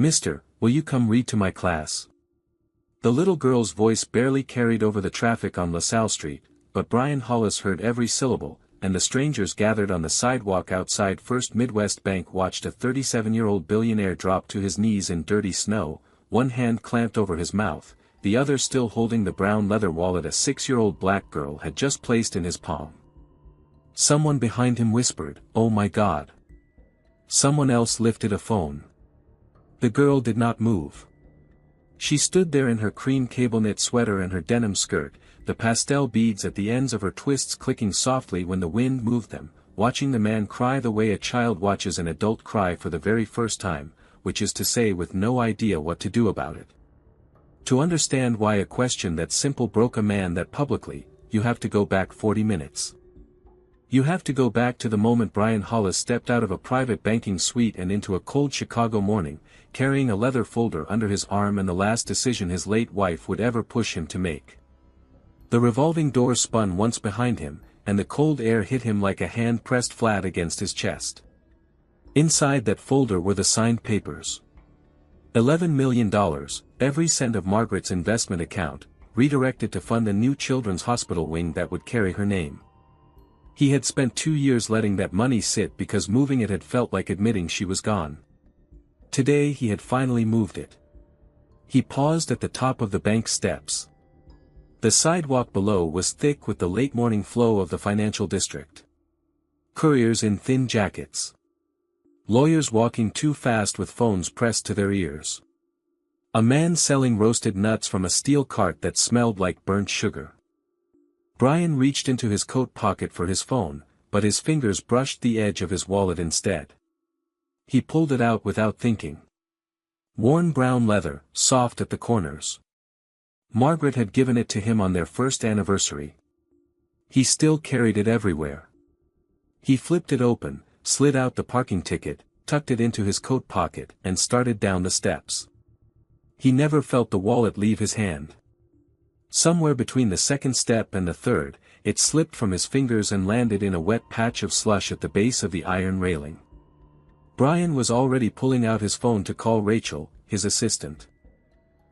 "Mister, will you come read to my class?" The little girl's voice barely carried over the traffic on LaSalle Street, but Brian Hollis heard every syllable, and the strangers gathered on the sidewalk outside First Midwest Bank watched a 37-year-old billionaire drop to his knees in dirty snow, one hand clamped over his mouth, the other still holding the brown leather wallet a 6-year-old black girl had just placed in his palm. Someone behind him whispered, "Oh my God." Someone else lifted a phone. The girl did not move. She stood there in her cream cable knit sweater and her denim skirt, the pastel beads at the ends of her twists clicking softly when the wind moved them, watching the man cry the way a child watches an adult cry for the very first time, which is to say with no idea what to do about it. To understand why a question that simple broke a man that publicly, you have to go back 40 minutes. You have to go back to the moment Brian Hollis stepped out of a private banking suite and into a cold Chicago morning, carrying a leather folder under his arm and the last decision his late wife would ever push him to make. The revolving door spun once behind him, and the cold air hit him like a hand pressed flat against his chest. Inside that folder were the signed papers. $11 million, every cent of Margaret's investment account, redirected to fund a new children's hospital wing that would carry her name. He had spent 2 years letting that money sit because moving it had felt like admitting she was gone. Today he had finally moved it. He paused at the top of the bank steps. The sidewalk below was thick with the late-morning flow of the financial district. Couriers in thin jackets. Lawyers walking too fast with phones pressed to their ears. A man selling roasted nuts from a steel cart that smelled like burnt sugar. Brian reached into his coat pocket for his phone, but his fingers brushed the edge of his wallet instead. He pulled it out without thinking. Worn brown leather, soft at the corners. Margaret had given it to him on their first anniversary. He still carried it everywhere. He flipped it open, slid out the parking ticket, tucked it into his coat pocket, and started down the steps. He never felt the wallet leave his hand. Somewhere between the second step and the third, it slipped from his fingers and landed in a wet patch of slush at the base of the iron railing. Brian was already pulling out his phone to call Rachel, his assistant.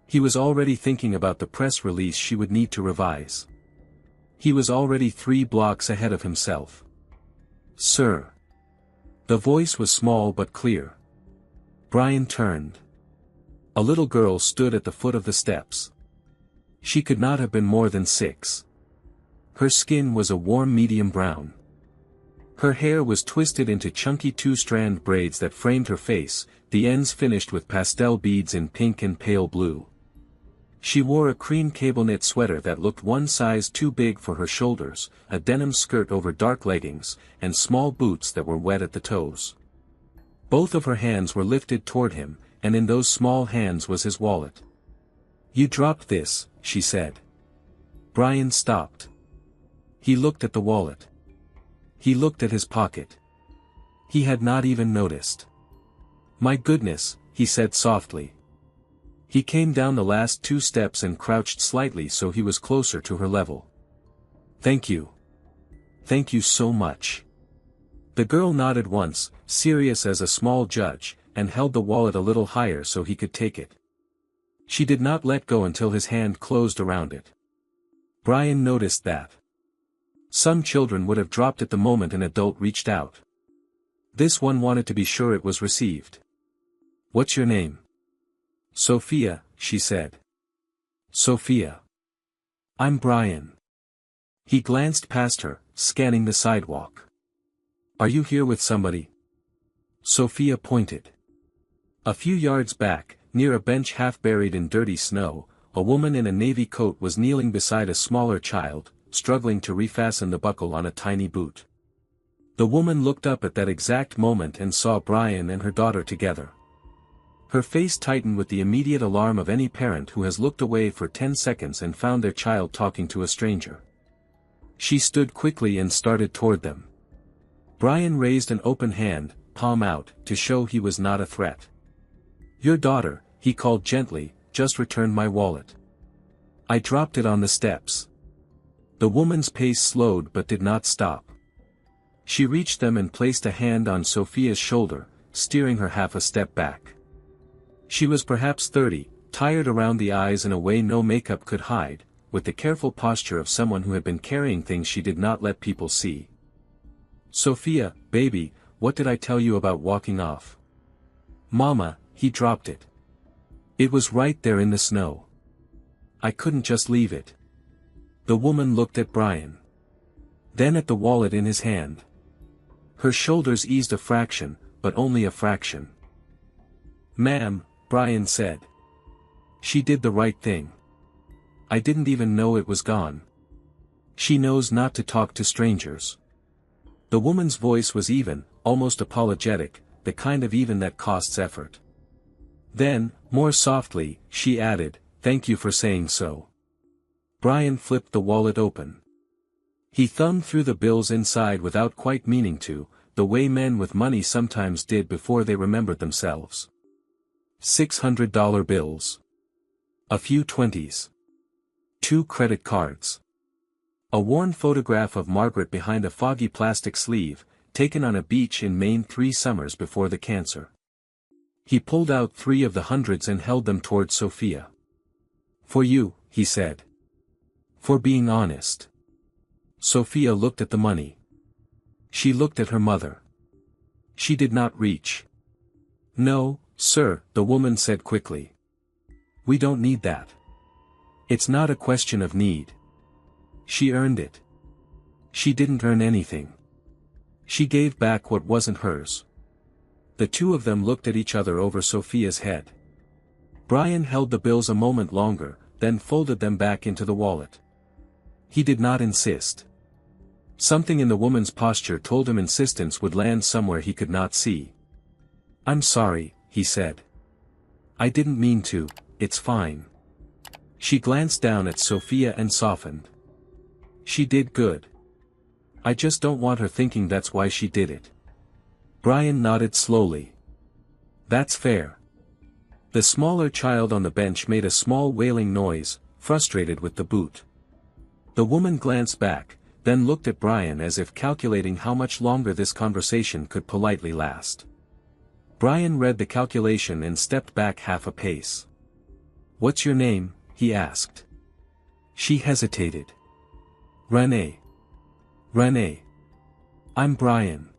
He was already thinking about the press release she would need to revise. He was already 3 blocks ahead of himself. "Sir." The voice was small but clear. Brian turned. A little girl stood at the foot of the steps. She could not have been more than 6. Her skin was a warm medium brown. Her hair was twisted into chunky 2-strand braids that framed her face, the ends finished with pastel beads in pink and pale blue. She wore a cream cable knit sweater that looked one size too big for her shoulders, a denim skirt over dark leggings, and small boots that were wet at the toes. Both of her hands were lifted toward him, and in those small hands was his wallet. "You dropped this," she said. Brian stopped. He looked at the wallet. He looked at his pocket. He had not even noticed. "My goodness," he said softly. He came down the last 2 steps and crouched slightly so he was closer to her level. "Thank you. Thank you so much." The girl nodded once, serious as a small judge, and held the wallet a little higher so he could take it. She did not let go until his hand closed around it. Brian noticed that. Some children would have dropped it the moment an adult reached out. This one wanted to be sure it was received. "What's your name?" "Sophia," she said. "Sophia. I'm Brian." He glanced past her, scanning the sidewalk. "Are you here with somebody?" Sophia pointed. A few yards back, near a bench half buried in dirty snow, a woman in a navy coat was kneeling beside a smaller child, struggling to refasten the buckle on a tiny boot. The woman looked up at that exact moment and saw Brian and her daughter together. Her face tightened with the immediate alarm of any parent who has looked away for 10 seconds and found their child talking to a stranger. She stood quickly and started toward them. Brian raised an open hand, palm out, to show he was not a threat. "Your daughter," he called gently, "just returned my wallet. I dropped it on the steps." The woman's pace slowed but did not stop. She reached them and placed a hand on Sophia's shoulder, steering her half a step back. She was perhaps 30, tired around the eyes in a way no makeup could hide, with the careful posture of someone who had been carrying things she did not let people see. "Sophia, baby, what did I tell you about walking off?" "Mama," he dropped it. "It was right there in the snow. I couldn't just leave it." The woman looked at Brian. Then at the wallet in his hand. Her shoulders eased a fraction, but only a fraction. "Ma'am," Brian said. "She did the right thing. I didn't even know it was gone. She knows not to talk to strangers." The woman's voice was even, almost apologetic, the kind of even that costs effort. Then, more softly, she added, "Thank you for saying so." Brian flipped the wallet open. He thumbed through the bills inside without quite meaning to, the way men with money sometimes did before they remembered themselves. $600 bills. A few 20s. 2 credit cards. A worn photograph of Margaret behind a foggy plastic sleeve, taken on a beach in Maine 3 summers before the cancer. He pulled out 3 of the hundreds and held them toward Sophia. "For you," he said. "For being honest." Sophia looked at the money. She looked at her mother. She did not reach. "No, sir," the woman said quickly. "We don't need that. It's not a question of need. She earned it. She didn't earn anything. She gave back what wasn't hers." The two of them looked at each other over Sophia's head. Brian held the bills a moment longer, then folded them back into the wallet. He did not insist. Something in the woman's posture told him insistence would land somewhere he could not see. "I'm sorry," he said. "I didn't mean to, it's fine." She glanced down at Sophia and softened. "She did good. I just don't want her thinking that's why she did it." Brian nodded slowly. "That's fair." The smaller child on the bench made a small wailing noise, frustrated with the boot. The woman glanced back, then looked at Brian as if calculating how much longer this conversation could politely last. Brian read the calculation and stepped back half a pace. "What's your name?" he asked. She hesitated. "Renee." "Renee. I'm Brian.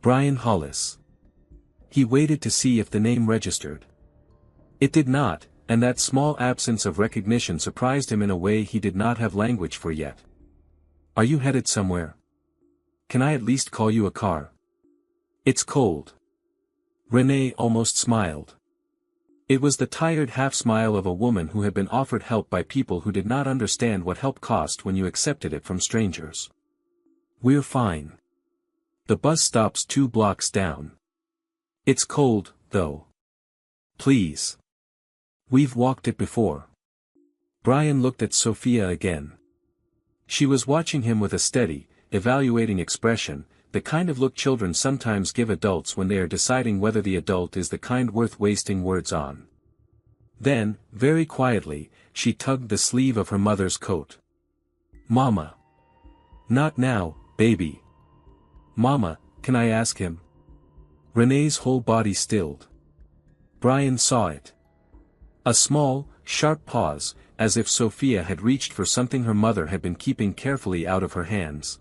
Brian Hollis." He waited to see if the name registered. It did not, and that small absence of recognition surprised him in a way he did not have language for yet. "Are you headed somewhere? Can I at least call you a car? It's cold." Renee almost smiled. It was the tired half-smile of a woman who had been offered help by people who did not understand what help cost when you accepted it from strangers. "We're fine. The bus stops 2 blocks down. It's cold, though. Please. We've walked it before." Brian looked at Sophia again. She was watching him with a steady, evaluating expression, the kind of look children sometimes give adults when they are deciding whether the adult is the kind worth wasting words on. Then, very quietly, she tugged the sleeve of her mother's coat. "Mama. Not now, baby. Mama, can I ask him?" Renee's whole body stilled. Brian saw it. A small, sharp pause, as if Sophia had reached for something her mother had been keeping carefully out of her hands.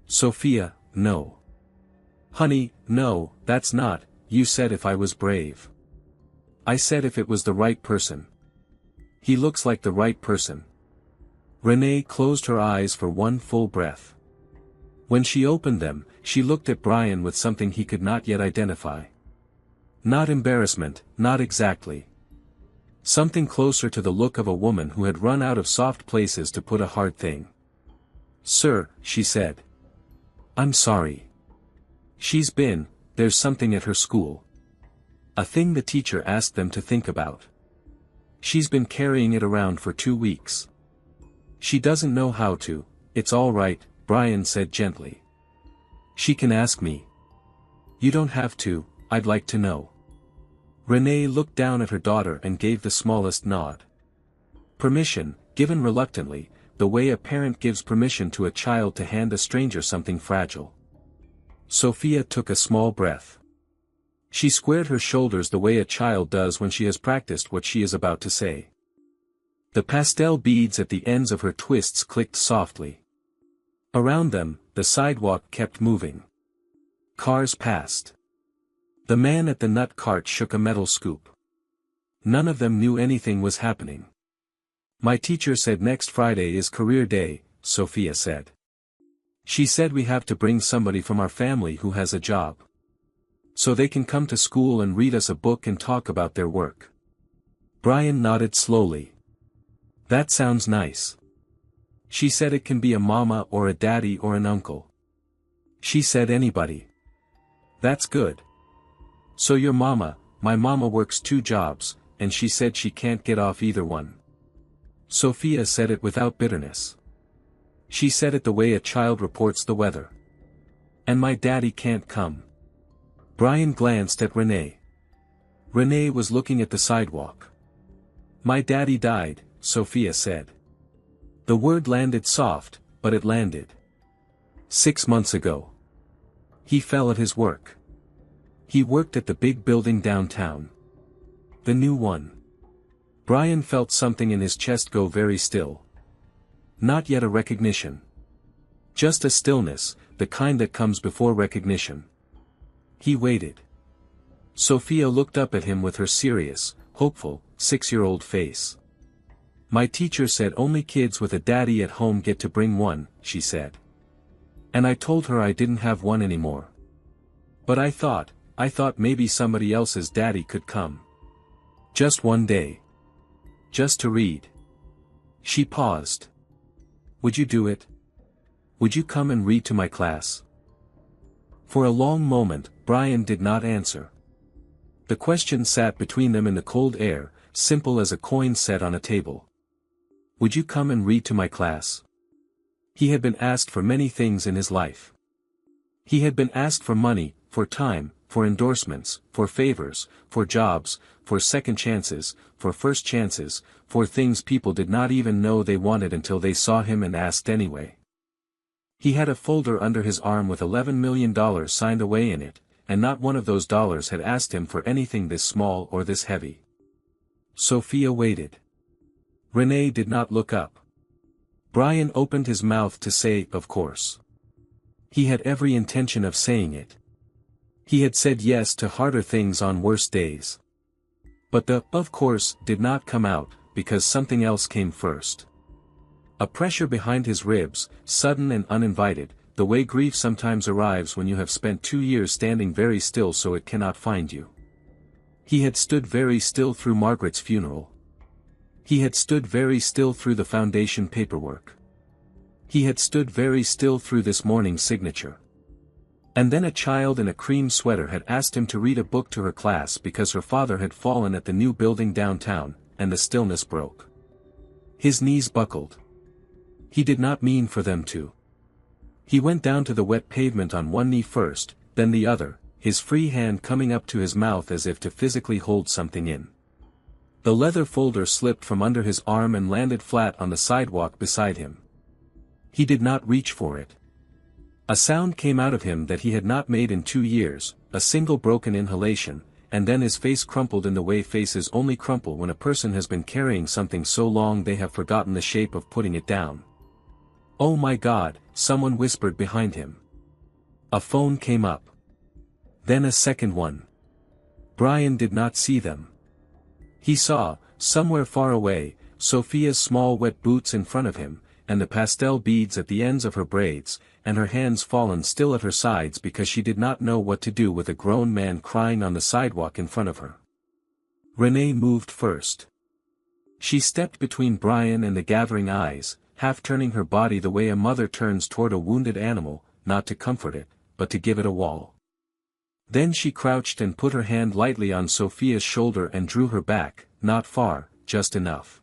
"Sophia, no. Honey, no, that's not, you said if I was brave. I said if it was the right person. He looks like the right person." Renee closed her eyes for one full breath. When she opened them, she looked at Brian with something he could not yet identify. Not embarrassment, not exactly. Something closer to the look of a woman who had run out of soft places to put a hard thing. "Sir," she said. "I'm sorry. There's something at her school. A thing the teacher asked them to think about. She's been carrying it around for 2 weeks. She doesn't know how to." "It's all right," Brian said gently. "She can ask me." "You don't have to, I'd like to know." Renee looked down at her daughter and gave the smallest nod. Permission, given reluctantly, the way a parent gives permission to a child to hand a stranger something fragile. Sophia took a small breath. She squared her shoulders the way a child does when she has practiced what she is about to say. The pastel beads at the ends of her twists clicked softly. Around them, the sidewalk kept moving. Cars passed. The man at the nut cart shook a metal scoop. None of them knew anything was happening. My teacher said next Friday is career day, Sophia said. She said we have to bring somebody from our family who has a job. So they can come to school and read us a book and talk about their work. Brian nodded slowly. That sounds nice. She said it can be a mama or a daddy or an uncle. She said anybody. That's good. So your mama, my mama works 2 jobs, and she said she can't get off either one. Sophia said it without bitterness. She said it the way a child reports the weather. And my daddy can't come. Brian glanced at Renee. Renee was looking at the sidewalk. My daddy died, Sophia said. The word landed soft, but it landed. 6 months ago. He fell at his work. He worked at the big building downtown. The new one. Brian felt something in his chest go very still. Not yet a recognition. Just a stillness, the kind that comes before recognition. He waited. Sophia looked up at him with her serious, hopeful, 6-year-old face. My teacher said only kids with a daddy at home get to bring one, she said. And I told her I didn't have one anymore. But I thought maybe somebody else's daddy could come. Just one day. Just to read. She paused. Would you do it? Would you come and read to my class? For a long moment, Brian did not answer. The question sat between them in the cold air, simple as a coin set on a table. Would you come and read to my class? He had been asked for many things in his life. He had been asked for money, for time, for endorsements, for favors, for jobs, for second chances, for first chances, for things people did not even know they wanted until they saw him and asked anyway. He had a folder under his arm with $11 million signed away in it, and not one of those dollars had asked him for anything this small or this heavy. Sophia waited. Renee did not look up. Brian opened his mouth to say, of course. He had every intention of saying it. He had said yes to harder things on worse days. But the, of course, did not come out, because something else came first. A pressure behind his ribs, sudden and uninvited, the way grief sometimes arrives when you have spent 2 years standing very still so it cannot find you. He had stood very still through Margaret's funeral. He had stood very still through the foundation paperwork. He had stood very still through this morning's signature. And then a child in a cream sweater had asked him to read a book to her class because her father had fallen at the new building downtown, and the stillness broke. His knees buckled. He did not mean for them to. He went down to the wet pavement on one knee first, then the other, his free hand coming up to his mouth as if to physically hold something in. The leather folder slipped from under his arm and landed flat on the sidewalk beside him. He did not reach for it. A sound came out of him that he had not made in 2 years, a single broken inhalation, and then his face crumpled in the way faces only crumple when a person has been carrying something so long they have forgotten the shape of putting it down. Oh my God, someone whispered behind him. A phone came up. Then a second one. Brian did not see them. He saw, somewhere far away, Sophia's small wet boots in front of him, and the pastel beads at the ends of her braids, and her hands fallen still at her sides because she did not know what to do with a grown man crying on the sidewalk in front of her. Renee moved first. She stepped between Brian and the gathering eyes, half turning her body the way a mother turns toward a wounded animal, not to comfort it, but to give it a wall. Then she crouched and put her hand lightly on Sophia's shoulder and drew her back, not far, just enough.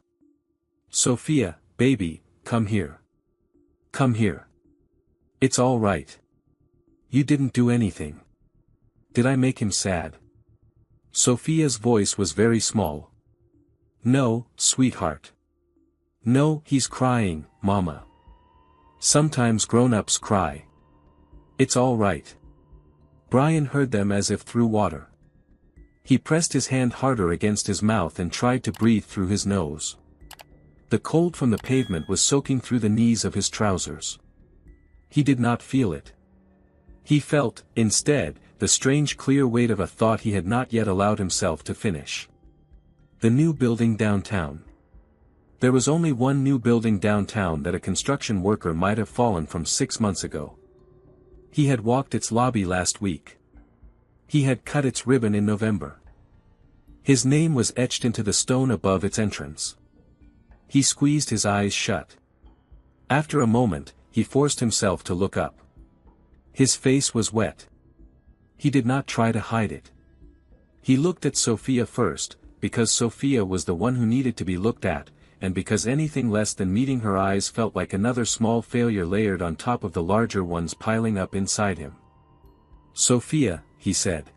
Sophia, baby, come here. Come here. It's all right. You didn't do anything. Did I make him sad? Sophia's voice was very small. No, sweetheart. No, he's crying, Mama. Sometimes grown-ups cry. It's all right. Brian heard them as if through water. He pressed his hand harder against his mouth and tried to breathe through his nose. The cold from the pavement was soaking through the knees of his trousers. He did not feel it. He felt, instead, the strange clear weight of a thought he had not yet allowed himself to finish. The new building downtown. There was only one new building downtown that a construction worker might have fallen from 6 months ago. He had walked its lobby last week. He had cut its ribbon in November. His name was etched into the stone above its entrance. He squeezed his eyes shut. After a moment, he forced himself to look up. His face was wet. He did not try to hide it. He looked at Sophia first, because Sophia was the one who needed to be looked at, and because anything less than meeting her eyes felt like another small failure layered on top of the larger ones piling up inside him. "Sophia," he said.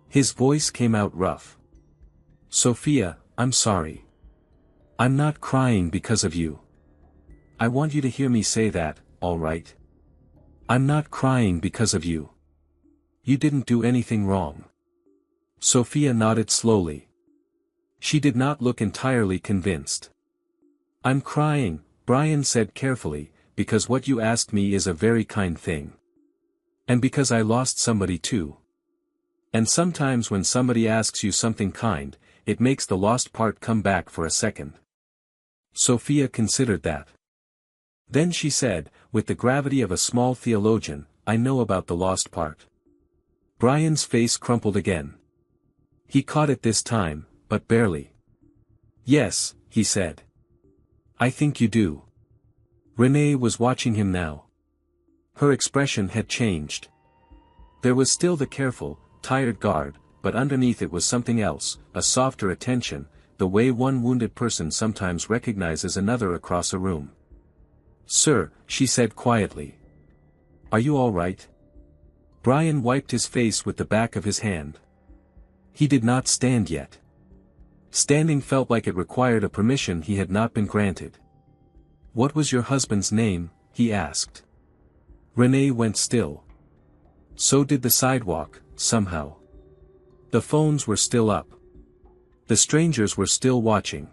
His voice came out rough. "Sophia, I'm sorry. I'm not crying because of you. I want you to hear me say that, all right? I'm not crying because of you. You didn't do anything wrong." Sophia nodded slowly. She did not look entirely convinced. "I'm crying," Brian said carefully, "because what you asked me is a very kind thing. And because I lost somebody too. And sometimes when somebody asks you something kind, it makes the lost part come back for a second." Sophia considered that. Then she said, with the gravity of a small theologian, "I know about the lost part." Brian's face crumpled again. He caught it this time, but barely. "Yes," he said. "I think you do." Renee was watching him now. Her expression had changed. There was still the careful, tired guard, but underneath it was something else, a softer attention, the way one wounded person sometimes recognizes another across a room. "Sir," she said quietly. "Are you all right?" Brian wiped his face with the back of his hand. He did not stand yet. Standing felt like it required a permission he had not been granted. "What was your husband's name?" he asked. Renee went still. So did the sidewalk, somehow. The phones were still up. The strangers were still watching.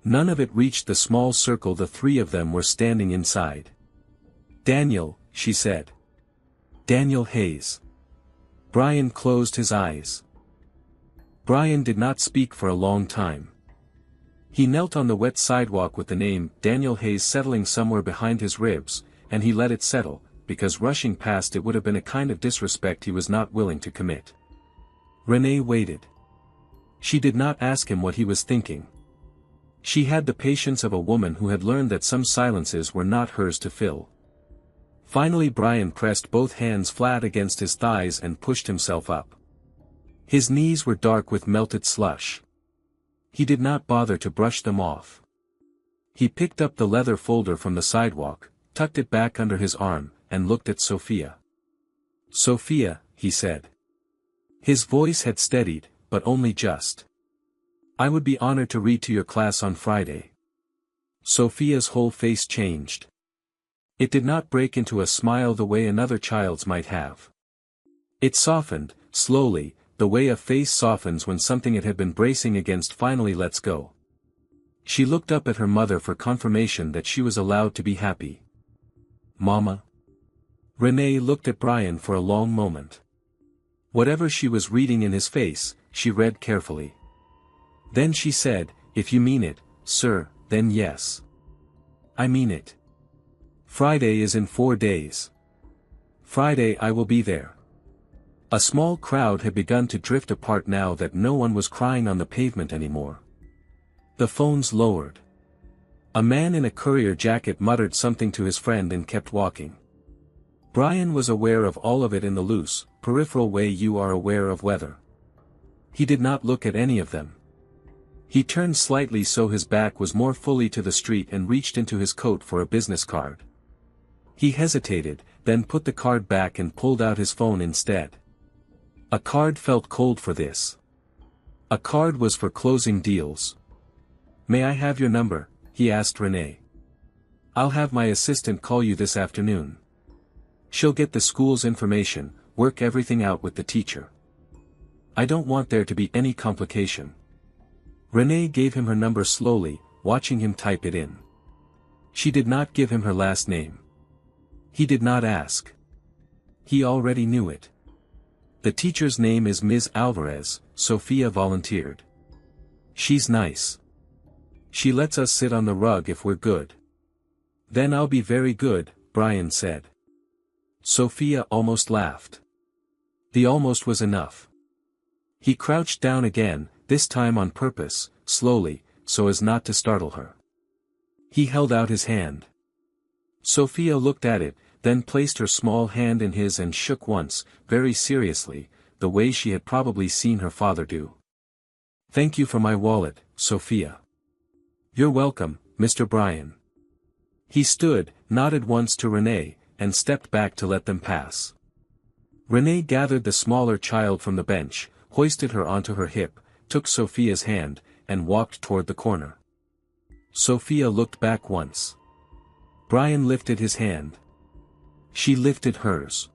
None of it reached the small circle the three of them were standing inside. "Daniel," she said. "Daniel Hayes." Brian closed his eyes. Brian did not speak for a long time. He knelt on the wet sidewalk with the name Daniel Hayes settling somewhere behind his ribs, and he let it settle, because rushing past it would have been a kind of disrespect he was not willing to commit. Renee waited. She did not ask him what he was thinking. She had the patience of a woman who had learned that some silences were not hers to fill. Finally Brian pressed both hands flat against his thighs and pushed himself up. His knees were dark with melted slush. He did not bother to brush them off. He picked up the leather folder from the sidewalk, tucked it back under his arm, and looked at Sophia. "Sophia," he said. His voice had steadied, but only just. "I would be honored to read to your class on Friday." Sophia's whole face changed. It did not break into a smile the way another child's might have. It softened, slowly, the way a face softens when something it had been bracing against finally lets go. She looked up at her mother for confirmation that she was allowed to be happy. "Mama?" Renee looked at Brian for a long moment. Whatever she was reading in his face, she read carefully. Then she said, "If you mean it, sir, then yes. I mean it. Friday is in 4 days. Friday I will be there." A small crowd had begun to drift apart now that no one was crying on the pavement anymore. The phones lowered. A man in a courier jacket muttered something to his friend and kept walking. Brian was aware of all of it in the loose, peripheral way you are aware of weather. He did not look at any of them. He turned slightly so his back was more fully to the street and reached into his coat for a business card. He hesitated, then put the card back and pulled out his phone instead. A card felt cold for this. A card was for closing deals. "May I have your number?" he asked Renee. "I'll have my assistant call you this afternoon. She'll get the school's information, work everything out with the teacher." I don't want there to be any complication. Renee gave him her number slowly, watching him type it in. She did not give him her last name. He did not ask. He already knew it. The teacher's name is Ms. Alvarez, Sophia volunteered. She's nice. She lets us sit on the rug if we're good. Then I'll be very good, Brian said. Sophia almost laughed. The almost was enough. He crouched down again, this time on purpose, slowly, so as not to startle her. He held out his hand. Sophia looked at it, then placed her small hand in his and shook once, very seriously, the way she had probably seen her father do. Thank you for my wallet, Sophia. You're welcome, Mr. Brian. He stood, nodded once to Renee, and stepped back to let them pass. Renee gathered the smaller child from the bench, hoisted her onto her hip, took Sophia's hand, and walked toward the corner. Sophia looked back once. Brian lifted his hand. She lifted hers.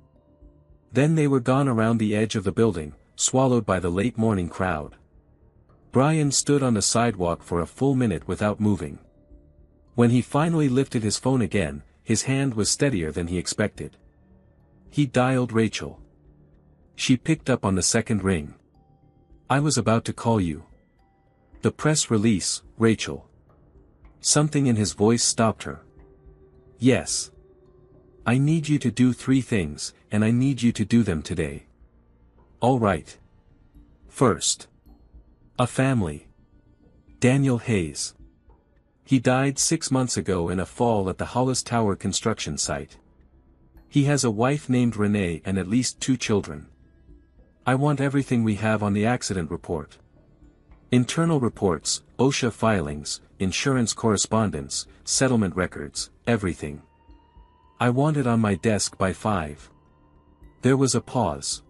Then they were gone around the edge of the building, swallowed by the late morning crowd. Brian stood on the sidewalk for a full minute without moving. When he finally lifted his phone again, his hand was steadier than he expected. He dialed Rachel. She picked up on the second ring. I was about to call you. The press release, Rachel. Something in his voice stopped her. Yes. I need you to do 3 things, and I need you to do them today. All right. First. A family. Daniel Hayes. He died 6 months ago in a fall at the Hollis Tower construction site. He has a wife named Renee and at least 2 children. I want everything we have on the accident report. Internal reports, OSHA filings, insurance correspondence, settlement records, everything. I want it on my desk by 5. There was a pause.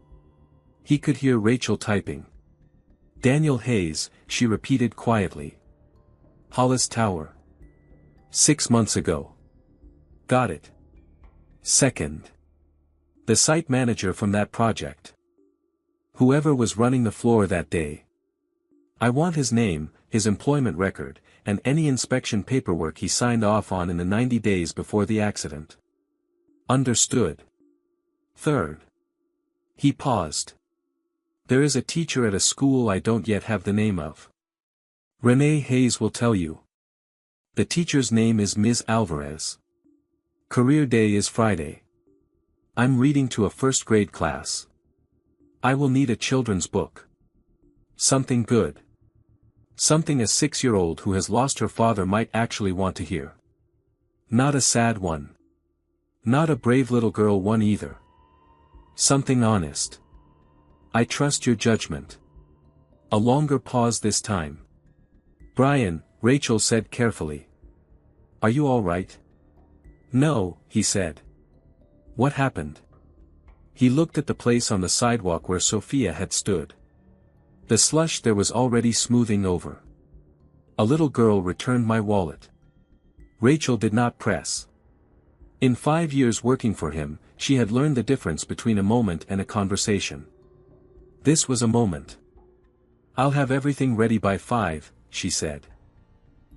He could hear Rachel typing. Daniel Hayes, she repeated quietly. Hollis Tower. 6 months ago. Got it. Second. The site manager from that project. Whoever was running the floor that day. I want his name, his employment record, and any inspection paperwork he signed off on in the 90 days before the accident. Understood. Third. He paused. There is a teacher at a school I don't yet have the name of. Renee Hayes will tell you. The teacher's name is Ms. Alvarez. Career day is Friday. I'm reading to a first-grade class. I will need a children's book. Something good. Something a 6-year-old who has lost her father might actually want to hear. Not a sad one. Not a brave little girl one either. Something honest. I trust your judgment. A longer pause this time. Brian, Rachel said carefully. Are you all right? No, he said. What happened? He looked at the place on the sidewalk where Sophia had stood. The slush there was already smoothing over. A little girl returned my wallet. Rachel did not press. In 5 years working for him, she had learned the difference between a moment and a conversation. This was a moment. I'll have everything ready by 5, she said.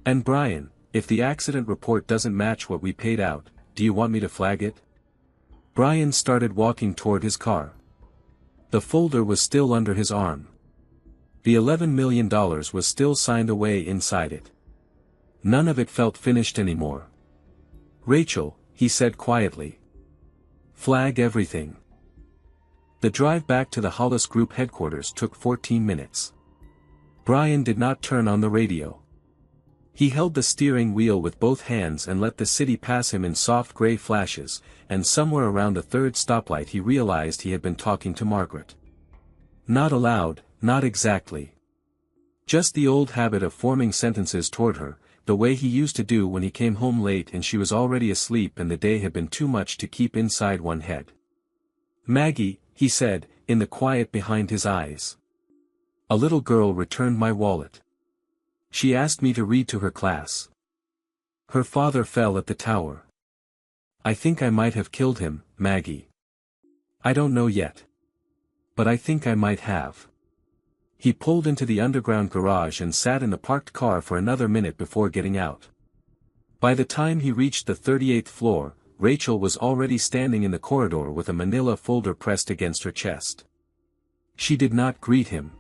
And Brian, if the accident report doesn't match what we paid out, do you want me to flag it? Brian started walking toward his car. The folder was still under his arm. The $11 million was still signed away inside it. None of it felt finished anymore. Rachel, he said quietly. Flag everything. The drive back to the Hollis Group headquarters took 14 minutes. Brian did not turn on the radio. He held the steering wheel with both hands and let the city pass him in soft gray flashes, and somewhere around the 3rd stoplight he realized he had been talking to Margaret. Not aloud, not exactly. Just the old habit of forming sentences toward her, the way he used to do when he came home late and she was already asleep and the day had been too much to keep inside one head. Maggie, he said, in the quiet behind his eyes. A little girl returned my wallet. She asked me to read to her class. Her father fell at the tower. I think I might have killed him, Maggie. I don't know yet. But I think I might have. He pulled into the underground garage and sat in the parked car for another minute before getting out. By the time he reached the 38th floor, Rachel was already standing in the corridor with a manila folder pressed against her chest. She did not greet him.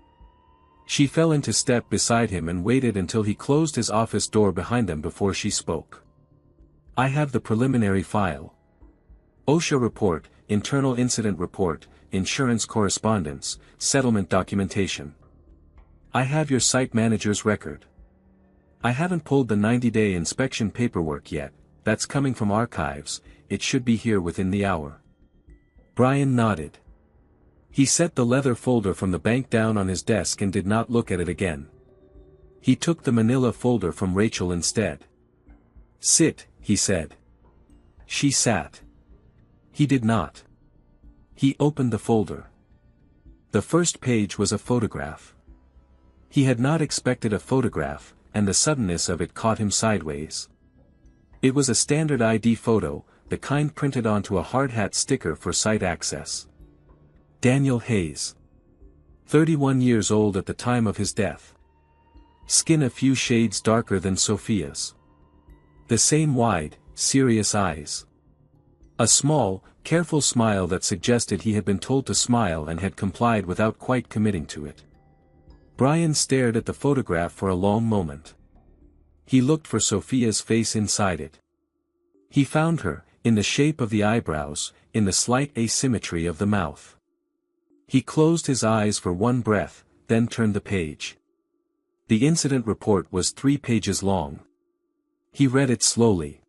She fell into step beside him and waited until he closed his office door behind them before she spoke. "I have the preliminary file. OSHA report, internal incident report, insurance correspondence, settlement documentation. I have your site manager's record. I haven't pulled the 90-day inspection paperwork yet, that's coming from archives, it should be here within the hour." Brian nodded. He set the leather folder from the bank down on his desk and did not look at it again. He took the manila folder from Rachel instead. "Sit," he said. She sat. He did not. He opened the folder. The first page was a photograph. He had not expected a photograph, and the suddenness of it caught him sideways. It was a standard ID photo, the kind printed onto a hard hat sticker for site access. Daniel Hayes. 31 years old at the time of his death. Skin a few shades darker than Sophia's. The same wide, serious eyes. A small, careful smile that suggested he had been told to smile and had complied without quite committing to it. Brian stared at the photograph for a long moment. He looked for Sophia's face inside it. He found her, in the shape of the eyebrows, in the slight asymmetry of the mouth. He closed his eyes for one breath, then turned the page. The incident report was 3 pages long. He read it slowly.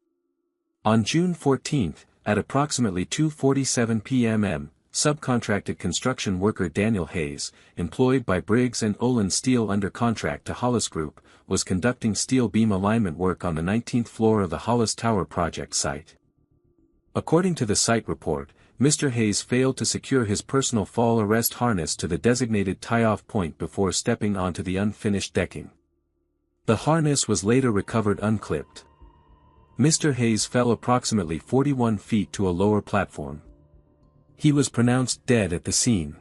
On June 14, at approximately 2:47 p.m., subcontracted construction worker Daniel Hayes, employed by Briggs & Olin Steel under contract to Hollis Group, was conducting steel beam alignment work on the 19th floor of the Hollis Tower project site. According to the site report, Mr. Hayes failed to secure his personal fall arrest harness to the designated tie-off point before stepping onto the unfinished decking. The harness was later recovered unclipped. Mr. Hayes fell approximately 41 feet to a lower platform. He was pronounced dead at the scene.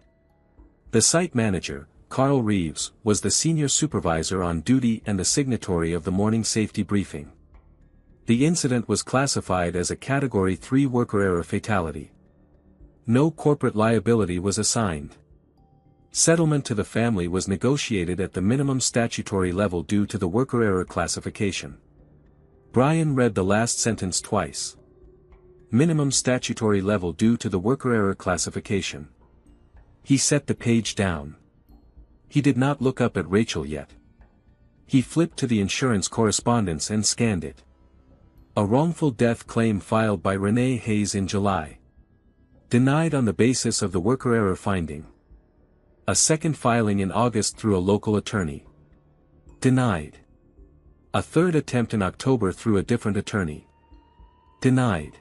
The site manager, Carl Reeves, was the senior supervisor on duty and the signatory of the morning safety briefing. The incident was classified as a Category 3 worker error fatality. No corporate liability was assigned. Settlement to the family was negotiated at the minimum statutory level due to the worker error classification. Brian read the last sentence twice. Minimum statutory level due to the worker error classification. He set the page down. He did not look up at Rachel yet. He flipped to the insurance correspondence and scanned it. A wrongful death claim filed by Renee Hayes in July. Denied on the basis of the worker error finding. A second filing in August through a local attorney. Denied. A third attempt in October through a different attorney. Denied.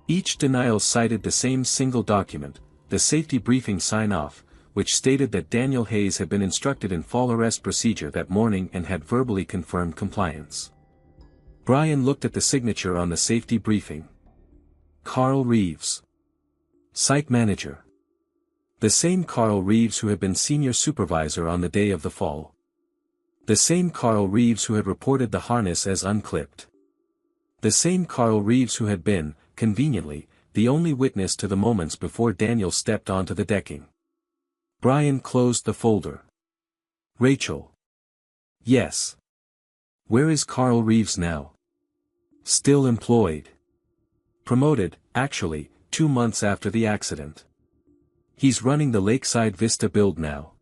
Each denial cited the same single document, the safety briefing sign-off, which stated that Daniel Hayes had been instructed in fall arrest procedure that morning and had verbally confirmed compliance. Brian looked at the signature on the safety briefing. Carl Reeves. Site manager. The same Carl Reeves who had been senior supervisor on the day of the fall. The same Carl Reeves who had reported the harness as unclipped. The same Carl Reeves who had been, conveniently, the only witness to the moments before Daniel stepped onto the decking. Brian closed the folder. Rachel. Yes. Where is Carl Reeves now? Still employed. Promoted, actually, 2 months after the accident. He's running the Lakeside Vista build now.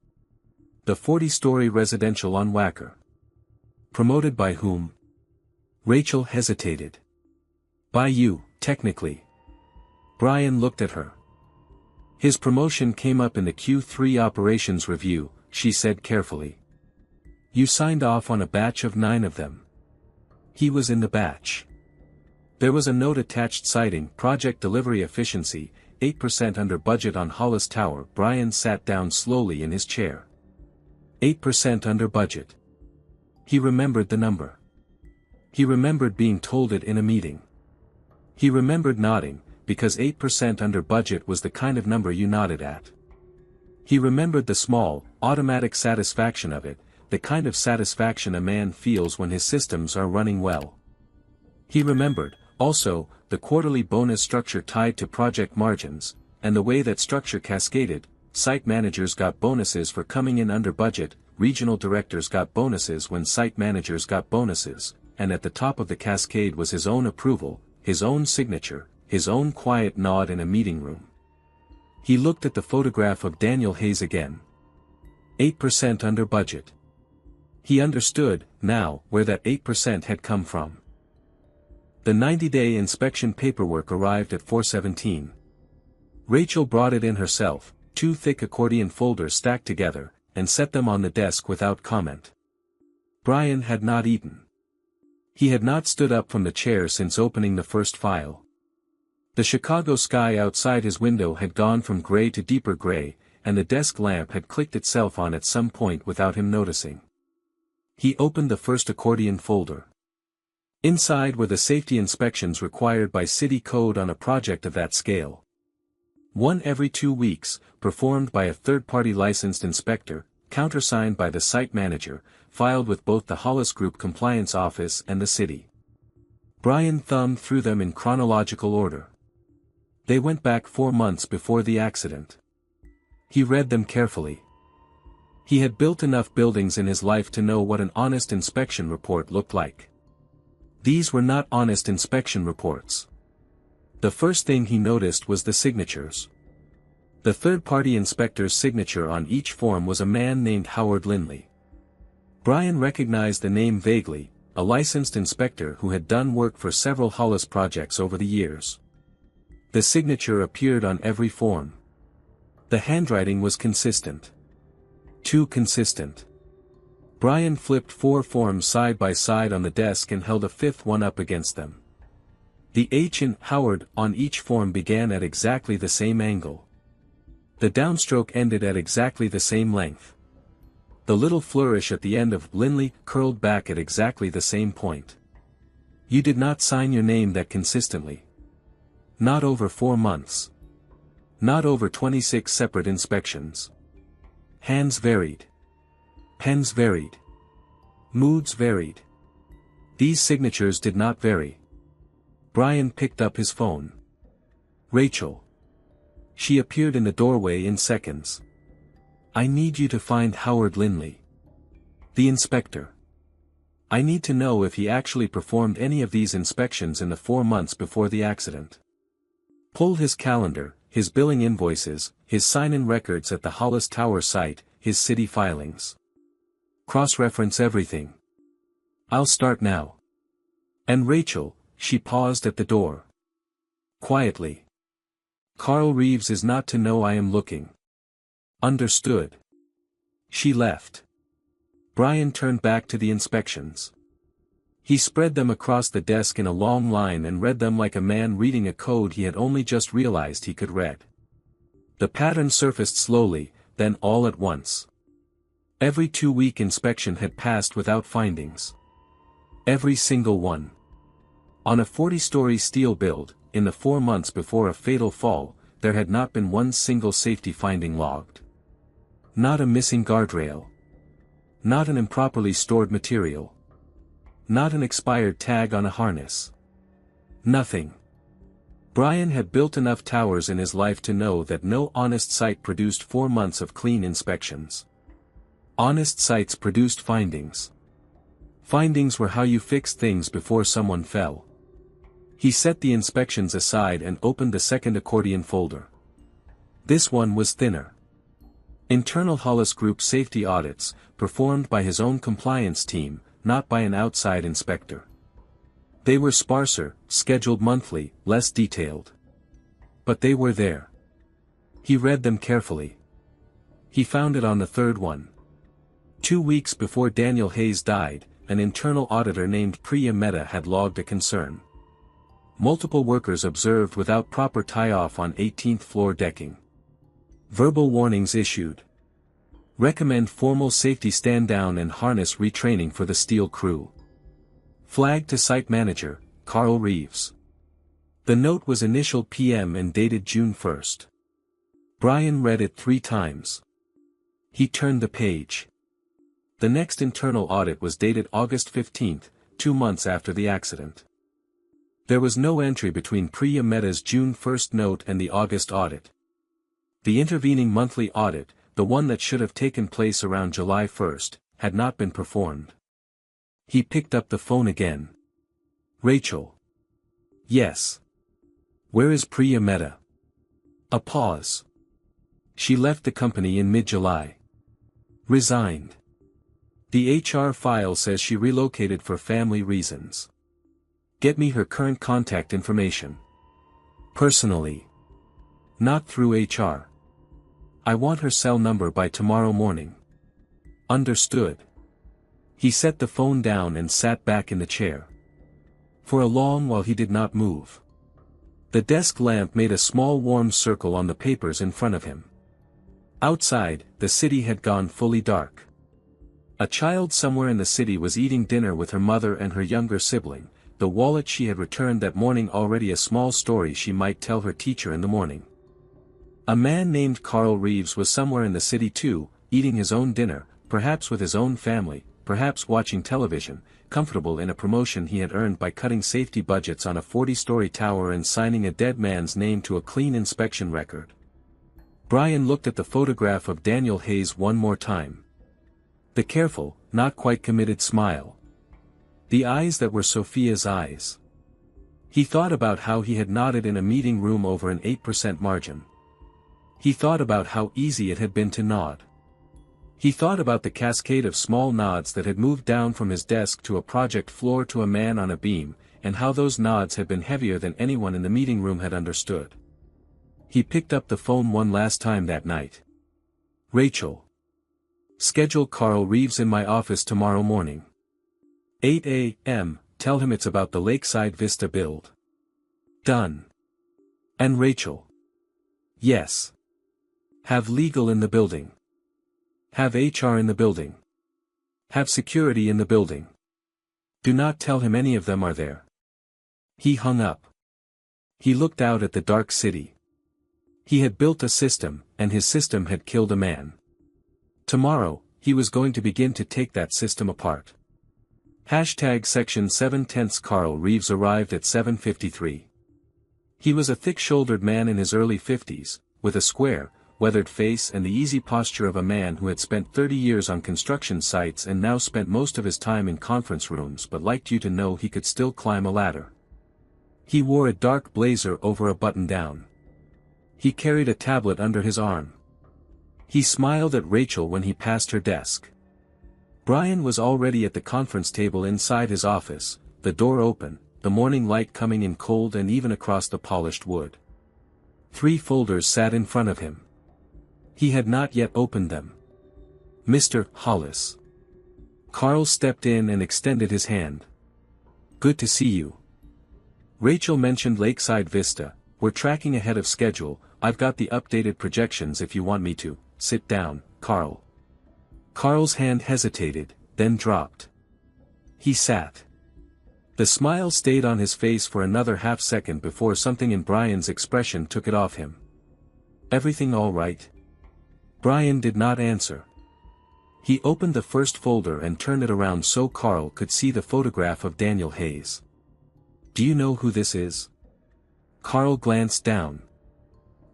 The 40-story residential on Wacker. Promoted by whom? Rachel hesitated. By you, technically. Brian looked at her. His promotion came up in the Q3 operations review, she said carefully. You signed off on a batch of 9 of them. He was in the batch. There was a note attached citing project delivery efficiency, 8% under budget on Hollis Tower. Brian sat down slowly in his chair. 8% under budget. He remembered the number. He remembered being told it in a meeting. He remembered nodding, because 8% under budget was the kind of number you nodded at. He remembered the small, automatic satisfaction of it, the kind of satisfaction a man feels when his systems are running well. He remembered, also, the quarterly bonus structure tied to project margins, and the way that structure cascaded. Site managers got bonuses for coming in under budget, regional directors got bonuses when site managers got bonuses, and at the top of the cascade was his own approval, his own signature, his own quiet nod in a meeting room. He looked at the photograph of Daniel Hayes again. 8% under budget. He understood, now, where that 8% had come from. The 90-day inspection paperwork arrived at 4:17. Rachel brought it in herself, 2 thick accordion folders stacked together, and set them on the desk without comment. Brian had not eaten. He had not stood up from the chair since opening the first file. The Chicago sky outside his window had gone from gray to deeper gray, and the desk lamp had clicked itself on at some point without him noticing. He opened the first accordion folder. Inside were the safety inspections required by city code on a project of that scale. One every 2 weeks, performed by a third-party licensed inspector, countersigned by the site manager, filed with both the Hollis Group Compliance Office and the city. Brian thumbed through them in chronological order. They went back 4 months before the accident. He read them carefully. He had built enough buildings in his life to know what an honest inspection report looked like. These were not honest inspection reports. The first thing he noticed was the signatures. The third-party inspector's signature on each form was a man named Howard Lindley. Brian recognized the name vaguely, a licensed inspector who had done work for several Hollis projects over the years. The signature appeared on every form. The handwriting was consistent. Too consistent. Brian flipped 4 forms side by side on the desk and held a 5th one up against them. The H in Howard on each form began at exactly the same angle. The downstroke ended at exactly the same length. The little flourish at the end of Lindley curled back at exactly the same point. You did not sign your name that consistently. Not over 4 months. Not over 26 separate inspections. Hands varied. Pens varied. Moods varied. These signatures did not vary. Brian picked up his phone. Rachel. She appeared in the doorway in seconds. I need you to find Howard Lindley. The inspector. I need to know if he actually performed any of these inspections in the 4 months before the accident. Pull his calendar, his billing invoices, his sign-in records at the Hollis Tower site, his city filings. Cross-reference everything. I'll start now. And Rachel, she paused at the door. Quietly. Carl Reeves is not to know I am looking. Understood. She left. Brian turned back to the inspections. He spread them across the desk in a long line and read them like a man reading a code he had only just realized he could read. The pattern surfaced slowly, then all at once. Every 2-week inspection had passed without findings. Every single one. On a 40-story steel build, in the 4 months before a fatal fall, there had not been one single safety finding logged. Not a missing guardrail. Not an improperly stored material. Not an expired tag on a harness. Nothing. Brian had built enough towers in his life to know that no honest site produced 4 months of clean inspections. Honest sites produced findings. Findings were how you fixed things before someone fell. He set the inspections aside and opened the second accordion folder. This one was thinner. Internal Hollis Group safety audits, performed by his own compliance team, not by an outside inspector. They were sparser, scheduled monthly, less detailed. But they were there. He read them carefully. He found it on the 3rd one. 2 weeks before Daniel Hayes died, an internal auditor named Priya Mehta had logged a concern. Multiple workers observed without proper tie-off on 18th floor decking. Verbal warnings issued. Recommend formal safety stand-down and harness retraining for the steel crew. Flag to site manager, Carl Reeves. The note was initialed PM and dated June 1st. Brian read it 3 times. He turned the page. The next internal audit was dated August 15, 2 months after the accident. There was no entry between Priya Mehta's June 1st note and the August audit. The intervening monthly audit, the one that should have taken place around July 1st, had not been performed. He picked up the phone again. Rachel. Yes. Where is Priya Mehta? A pause. She left the company in mid-July. Resigned. The HR file says she relocated for family reasons. Get me her current contact information. Personally. Not through HR. I want her cell number by tomorrow morning. Understood. He set the phone down and sat back in the chair. For a long while he did not move. The desk lamp made a small warm circle on the papers in front of him. Outside, the city had gone fully dark. A child somewhere in the city was eating dinner with her mother and her younger sibling, the wallet she had returned that morning already a small story she might tell her teacher in the morning. A man named Carl Reeves was somewhere in the city too, eating his own dinner, perhaps with his own family, perhaps watching television, comfortable in a promotion he had earned by cutting safety budgets on a 40-story tower and signing a dead man's name to a clean inspection record. Brian looked at the photograph of Daniel Hayes one more time. The careful, not quite committed smile. The eyes that were Sophia's eyes. He thought about how he had nodded in a meeting room over an 8% margin. He thought about how easy it had been to nod. He thought about the cascade of small nods that had moved down from his desk to a project floor to a man on a beam, and how those nods had been heavier than anyone in the meeting room had understood. He picked up the phone one last time that night. Rachel. Schedule Carl Reeves in my office tomorrow morning. 8 a.m., tell him it's about the Lakeside Vista build. Done. And Rachel. Yes. Have legal in the building. Have HR in the building. Have security in the building. Do not tell him any of them are there. He hung up. He looked out at the dark city. He had built a system, and his system had killed a man. Tomorrow, he was going to begin to take that system apart. Section 7/10 Carl Reeves arrived at 7:53. He was a thick-shouldered man in his early 50s, with a square, weathered face and the easy posture of a man who had spent 30 years on construction sites and now spent most of his time in conference rooms but liked you to know he could still climb a ladder. He wore a dark blazer over a button-down. He carried a tablet under his arm. He smiled at Rachel when he passed her desk. Brian was already at the conference table inside his office, the door open, the morning light coming in cold and even across the polished wood. 3 folders sat in front of him. He had not yet opened them. Mr. Hollis. Carl stepped in and extended his hand. Good to see you. Rachel mentioned Lakeside Vista. We're tracking ahead of schedule. I've got the updated projections if you want me to. Sit down, Carl. Carl's hand hesitated, then dropped. He sat. The smile stayed on his face for another half-second before something in Brian's expression took it off him. Everything all right? Brian did not answer. He opened the first folder and turned it around so Carl could see the photograph of Daniel Hayes. Do you know who this is? Carl glanced down.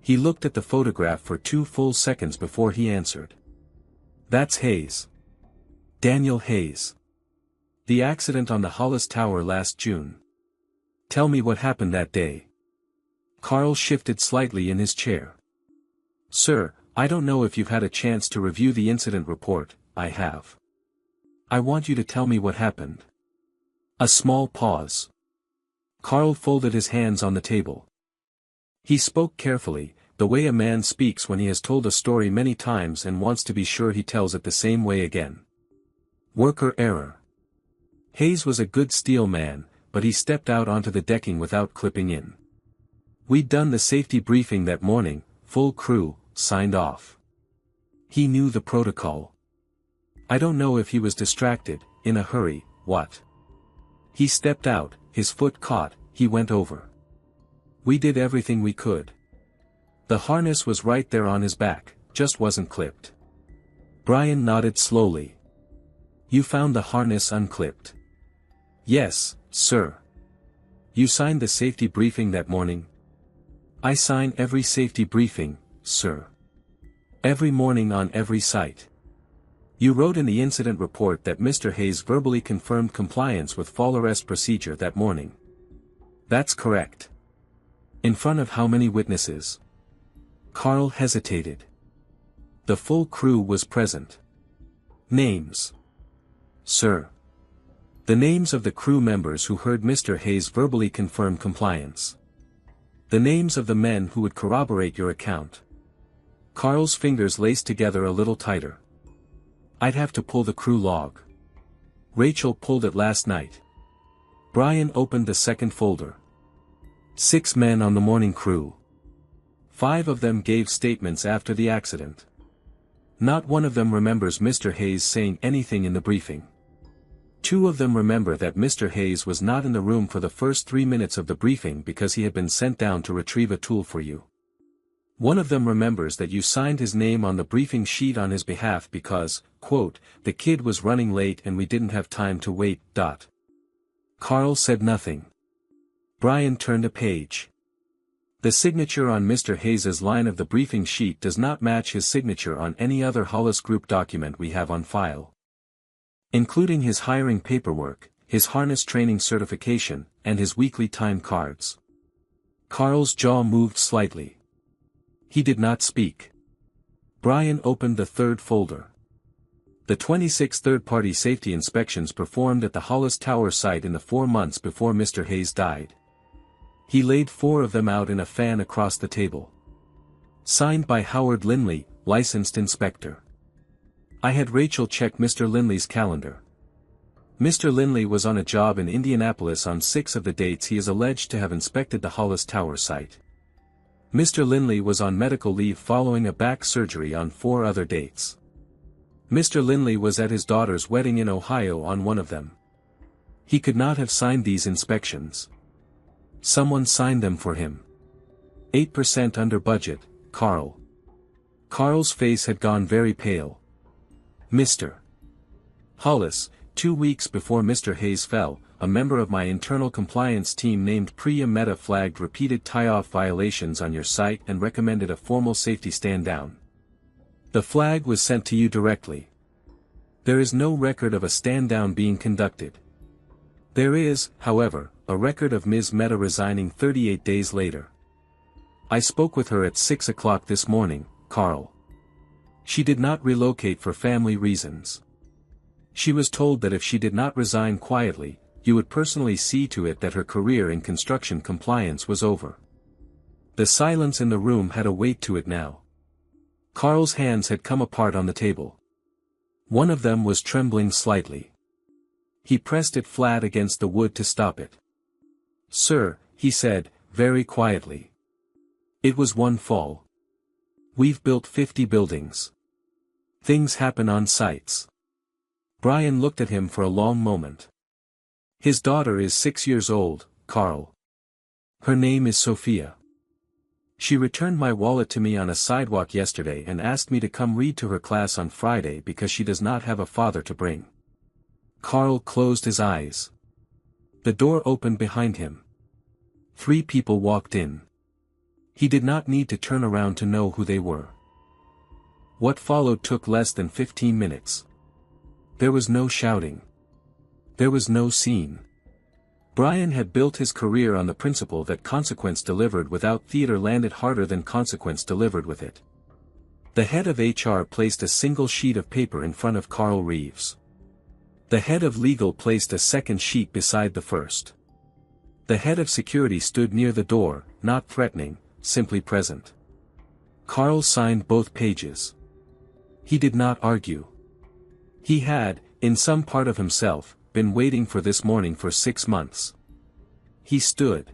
He looked at the photograph for 2 full seconds before he answered. That's Hayes. Daniel Hayes. The accident on the Hollis Tower last June. Tell me what happened that day. Carl shifted slightly in his chair. Sir, I don't know if you've had a chance to review the incident report. I have. I want you to tell me what happened. A small pause. Carl folded his hands on the table. He spoke carefully, the way a man speaks when he has told a story many times and wants to be sure he tells it the same way again. Worker error. Hayes was a good steel man, but he stepped out onto the decking without clipping in. We'd done the safety briefing that morning, full crew, signed off. He knew the protocol. I don't know if he was distracted, in a hurry, what. He stepped out, his foot caught, he went over. We did everything we could. The harness was right there on his back, just wasn't clipped. Brian nodded slowly. You found the harness unclipped? Yes, sir. You signed the safety briefing that morning? I sign every safety briefing, sir. Every morning on every site. You wrote in the incident report that Mr. Hayes verbally confirmed compliance with fall arrest procedure that morning. That's correct. In front of how many witnesses? Carl hesitated. The full crew was present. Names. Sir. The names of the crew members who heard Mr. Hayes verbally confirm compliance. The names of the men who would corroborate your account. Carl's fingers laced together a little tighter. I'd have to pull the crew log. Rachel pulled it last night. Brian opened the second folder. 6 men on the morning crew. 5 of them gave statements after the accident. Not one of them remembers Mr. Hayes saying anything in the briefing. 2 of them remember that Mr. Hayes was not in the room for the first 3 minutes of the briefing because he had been sent down to retrieve a tool for you. 1 of them remembers that you signed his name on the briefing sheet on his behalf because, quote, the kid was running late and we didn't have time to wait. Carl said nothing. Brian turned a page. The signature on Mr. Hayes's line of the briefing sheet does not match his signature on any other Hollis Group document we have on file. Including his hiring paperwork, his harness training certification, and his weekly time cards. Carl's jaw moved slightly. He did not speak. Brian opened the third folder. The 26 third-party safety inspections performed at the Hollis Tower site in the 4 months before Mr. Hayes died. He laid 4 of them out in a fan across the table. Signed by Howard Linley, licensed inspector. I had Rachel check Mr. Linley's calendar. Mr. Linley was on a job in Indianapolis on 6 of the dates he is alleged to have inspected the Hollis Tower site. Mr. Linley was on medical leave following a back surgery on 4 other dates. Mr. Linley was at his daughter's wedding in Ohio on one of them. He could not have signed these inspections. Someone signed them for him. 8% under budget, Carl. Carl's face had gone very pale. Mr. Hollis, 2 weeks before Mr. Hayes fell, a member of my internal compliance team named Priya Mehta flagged repeated tie-off violations on your site and recommended a formal safety stand-down. The flag was sent to you directly. There is no record of a stand-down being conducted. There is, however, a record of Ms. Mehta resigning 38 days later. I spoke with her at 6 o'clock this morning, Carl. She did not relocate for family reasons. She was told that if she did not resign quietly, you would personally see to it that her career in construction compliance was over. The silence in the room had a weight to it now. Carl's hands had come apart on the table. One of them was trembling slightly. He pressed it flat against the wood to stop it. Sir, he said, very quietly. It was one fall. We've built 50 buildings. Things happen on sites. Brian looked at him for a long moment. His daughter is 6 years old, Carl. Her name is Sophia. She returned my wallet to me on a sidewalk yesterday and asked me to come read to her class on Friday because she does not have a father to bring. Carl closed his eyes. The door opened behind him. 3 people walked in. He did not need to turn around to know who they were. What followed took less than 15 minutes. There was no shouting. There was no scene. Brian had built his career on the principle that consequence delivered without theater landed harder than consequence delivered with it. The head of HR placed a single sheet of paper in front of Carl Reeves. The head of legal placed a second sheet beside the first. The head of security stood near the door, not threatening, simply present. Carl signed both pages. He did not argue. He had, in some part of himself, been waiting for this morning for 6 months. He stood.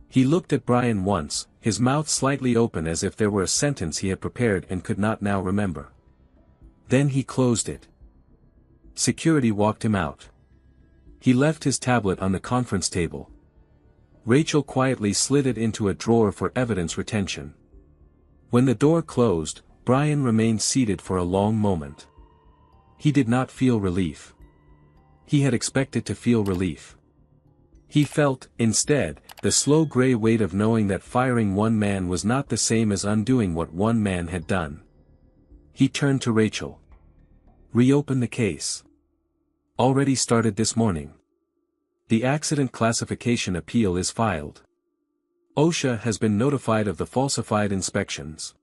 He looked at Brian once, his mouth slightly open as if there were a sentence he had prepared and could not now remember. Then he closed it. Security walked him out. He left his tablet on the conference table. Rachel quietly slid it into a drawer for evidence retention. When the door closed, Brian remained seated for a long moment. He did not feel relief. He had expected to feel relief. He felt, instead, the slow gray weight of knowing that firing one man was not the same as undoing what one man had done. He turned to Rachel. "Reopen the case." "Already started this morning. The accident classification appeal is filed. OSHA has been notified of the falsified inspections.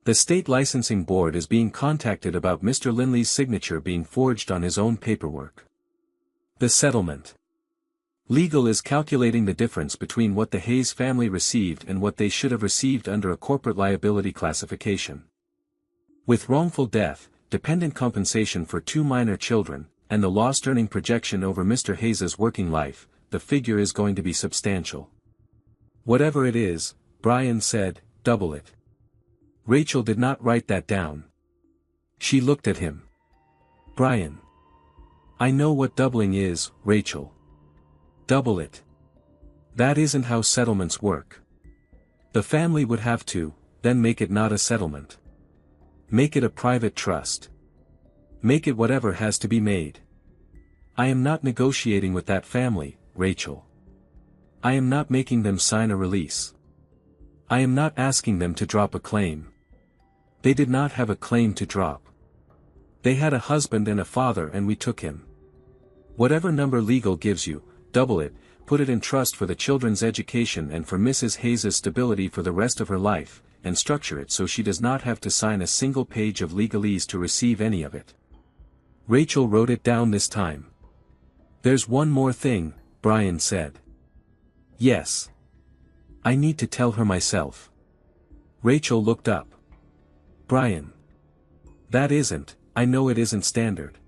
The state licensing board is being contacted about Mr. Linley's signature being forged on his own paperwork. The settlement. Legal is calculating the difference between what the Hayes family received and what they should have received under a corporate liability classification. With wrongful death, dependent compensation for 2 minor children, and the lost earning projection over Mr. Hayes's working life, the figure is going to be substantial. Whatever it is, Brian said, double it. Rachel did not write that down. She looked at him. Brian. I know what doubling is, Rachel. Double it. That isn't how settlements work. The family would have to, then make it not a settlement. Make it a private trust. Make it whatever has to be made. I am not negotiating with that family, Rachel. I am not making them sign a release. I am not asking them to drop a claim. They did not have a claim to drop. They had a husband and a father and we took him. Whatever number legal gives you, double it, put it in trust for the children's education and for Mrs. Hayes's stability for the rest of her life, and structure it so she does not have to sign a single page of legalese to receive any of it. Rachel wrote it down this time. There's one more thing, Brian said. Yes. I need to tell her myself. Rachel looked up. Brian. That isn't, I know it isn't standard.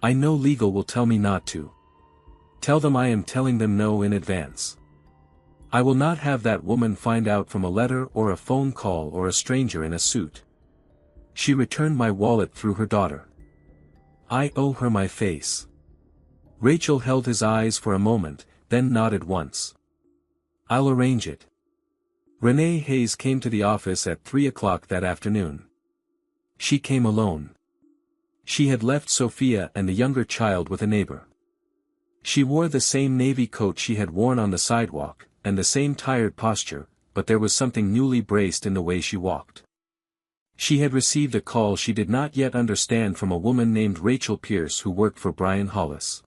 I know legal will tell me not to. Tell them I am telling them no in advance. I will not have that woman find out from a letter or a phone call or a stranger in a suit. She returned my wallet through her daughter. I owe her my face. Rachel held his eyes for a moment, then nodded once. I'll arrange it. Renee Hayes came to the office at 3 o'clock that afternoon. She came alone. She had left Sophia and the younger child with a neighbor. She wore the same navy coat she had worn on the sidewalk, and the same tired posture, but there was something newly braced in the way she walked. She had received a call she did not yet understand from a woman named Rachel Pierce who worked for Brian Hollis.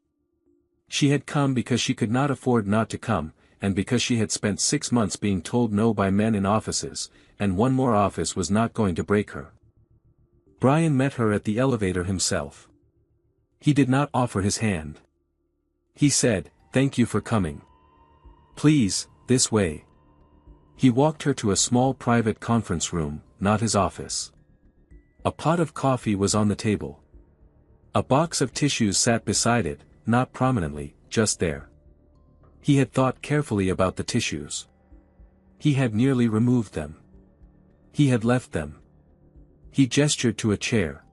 She had come because she could not afford not to come, and because she had spent 6 months being told no by men in offices, and one more office was not going to break her. Brian met her at the elevator himself. He did not offer his hand. He said, "Thank you for coming. Please, this way." He walked her to a small private conference room, not his office. A pot of coffee was on the table. A box of tissues sat beside it, not prominently, just there. He had thought carefully about the tissues. He had nearly removed them. He had left them. He gestured to a chair.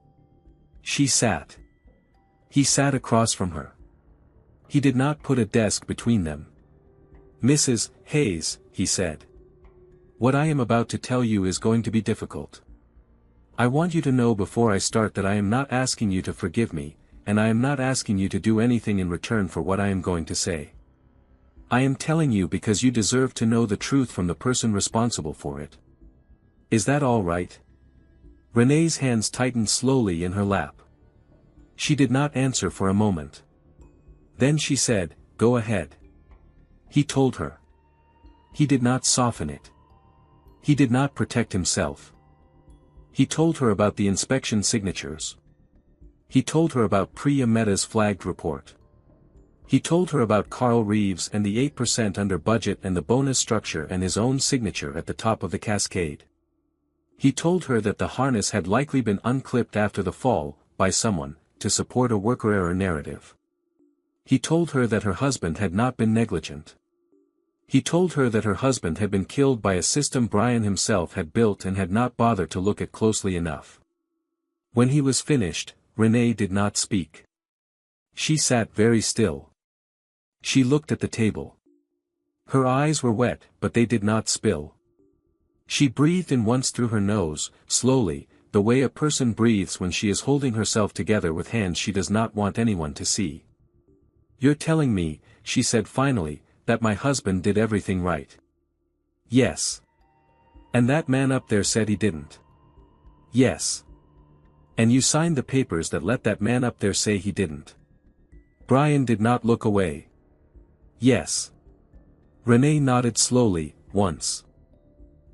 She sat. He sat across from her. He did not put a desk between them. "Mrs. Hayes," he said. "What I am about to tell you is going to be difficult. I want you to know before I start that I am not asking you to forgive me, and I am not asking you to do anything in return for what I am going to say. I am telling you because you deserve to know the truth from the person responsible for it. Is that all right?" Renee's hands tightened slowly in her lap. She did not answer for a moment. Then she said, "Go ahead." He told her. He did not soften it. He did not protect himself. He told her about the inspection signatures. He told her about Priya Mehta's flagged report. He told her about Carl Reeves and the 8% under budget and the bonus structure and his own signature at the top of the cascade. He told her that the harness had likely been unclipped after the fall, by someone, to support a worker error narrative. He told her that her husband had not been negligent. He told her that her husband had been killed by a system Brian himself had built and had not bothered to look at closely enough. When he was finished, Renee did not speak. She sat very still. She looked at the table. Her eyes were wet, but they did not spill. She breathed in once through her nose, slowly, the way a person breathes when she is holding herself together with hands she does not want anyone to see. "You're telling me," she said finally, "that my husband did everything right?" "Yes." "And that man up there said he didn't?" "Yes." "And you signed the papers that let that man up there say he didn't?" Brian did not look away. "Yes." Renee nodded slowly, once.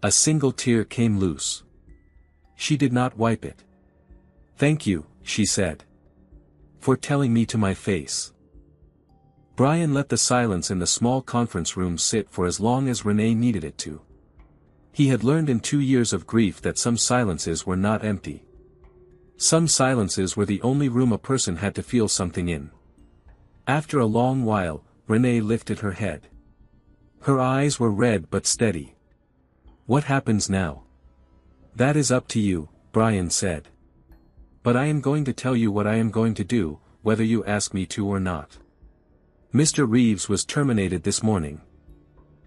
A single tear came loose. She did not wipe it. "Thank you," she said. "For telling me to my face." Brian let the silence in the small conference room sit for as long as Renee needed it to. He had learned in 2 years of grief that some silences were not empty. Some silences were the only room a person had to feel something in. After a long while, Renee lifted her head. Her eyes were red but steady. "What happens now?" "That is up to you," Brian said. "But I am going to tell you what I am going to do, whether you ask me to or not. Mr. Reeves was terminated this morning.